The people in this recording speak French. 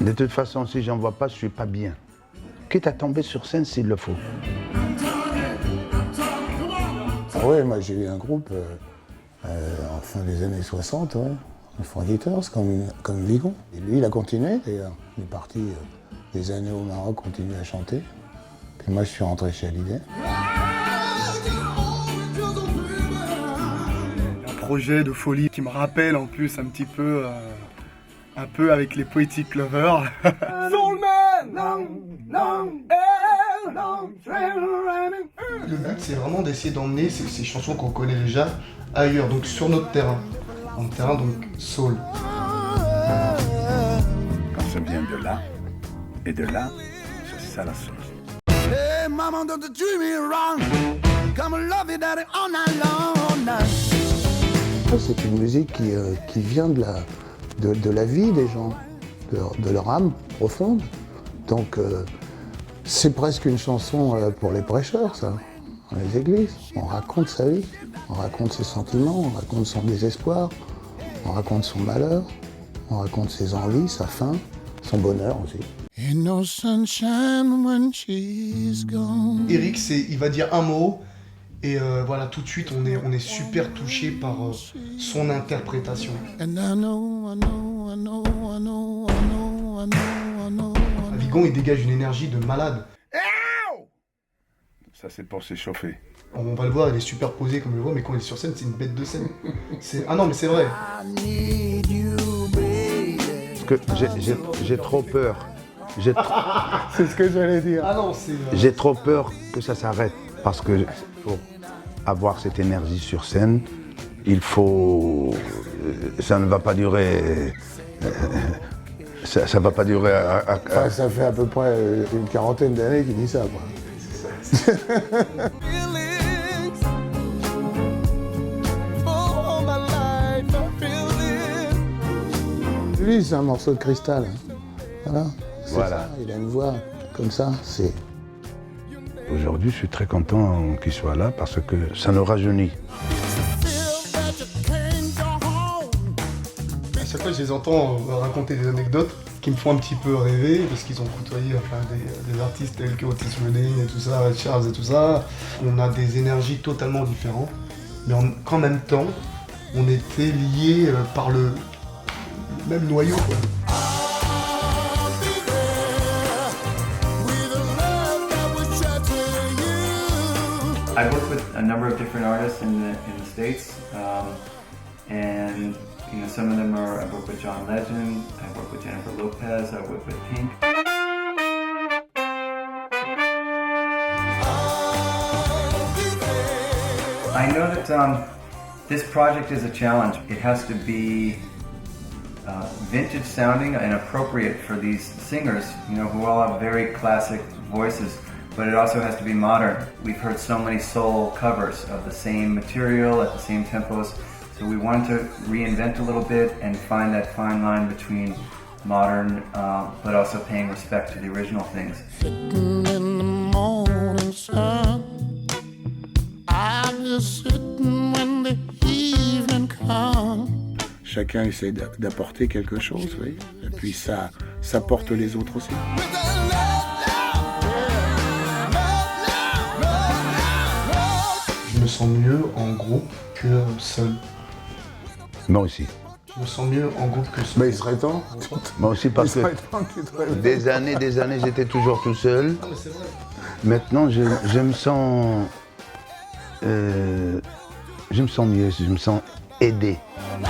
De toute façon, si j'en vois pas, je suis pas bien. Quitte à tomber sur scène s'il le faut. Ah ouais, moi j'ai eu un groupe en fin des années 60, ouais, les Freditors, comme Vigon. Et lui, il a continué d'ailleurs. Il est parti des années au Maroc, continuer à chanter. Puis moi, je suis rentré chez Hallyday. Un projet de folie qui me rappelle en plus un peu avec les Poetic Lovers. Le but, c'est vraiment d'essayer d'emmener ces chansons qu'on connaît déjà ailleurs, donc sur notre terrain. Un terrain donc soul. Quand ça vient de là, et de là, c'est ça la sauce. Hey, mama, don't you treat me wrong. Come and love you, daddy, all night long, all night. C'est une musique qui vient de la vie des gens, de leur âme profonde. Donc c'est presque une chanson pour les prêcheurs, ça, dans les églises. On raconte sa vie, on raconte ses sentiments, on raconte son désespoir, on raconte son malheur, on raconte ses envies, sa faim, son bonheur aussi. Ain't no sunshine when she's gone. Eric, il va dire un mot, et voilà, tout de suite, on est super touché par son interprétation. And I know, I know, I know, I know, I know, I know, I know. Vigon, il dégage une énergie de malade. Ça, c'est pour s'échauffer. On va le voir, il est super posé comme je le vois, mais quand il est sur scène, c'est une bête de scène. Ah non, mais c'est vrai. I need you, baby. Parce que j'ai trop peur. C'est ce que j'allais dire. Ah non, c'est... J'ai trop peur que ça s'arrête. Parce que pour avoir cette énergie sur scène, il faut... Ça ne va pas durer... Ça va pas durer Enfin, ça fait à peu près une quarantaine d'années qu'il dit ça, quoi. Feelings. Oh, my life, I feel it. Lui, c'est un morceau de cristal. Hein. Voilà. C'est Voilà. ça, il a une voix comme ça, c'est... Aujourd'hui, je suis très content qu'il soit là parce que ça nous rajeunit. Feel that you can't go home. À chaque fois, je les entends raconter des anecdotes qui me font un petit peu rêver, parce qu'ils ont côtoyé des artistes tels que Otis Redding et tout ça, Ray Charles et tout ça. On a des énergies totalement différentes, mais qu'en même temps, on était liés par le même noyau, quoi. I'll be there with a love that was shelter you. I've worked with a number of different artists in the States, and you know, some of them are, I've worked with John Legend, I've worked with Jennifer Lopez, I've worked with Pink. I know that this project is a challenge. It has to be vintage sounding and appropriate for these singers, you know, who all have very classic voices, but it also has to be modern. We've heard so many soul covers of the same material at the same tempos, so we wanted to reinvent a little bit and find that fine line between modern, but also paying respect to the original things. Sitting in the morning sun, I'm just sitting when the evening comes. Chacun essaie d'apporter quelque chose, vous voyez. Et puis ça porte les autres aussi. With a love, love, love, love, love. Je me sens mieux en groupe que seul. Moi aussi. Je me sens mieux en groupe que seul. Mais il serait temps. Moi aussi parce que des années, j'étais toujours tout seul. Non, mais c'est vrai. Maintenant, je me sens mieux, je me sens aidé. Love,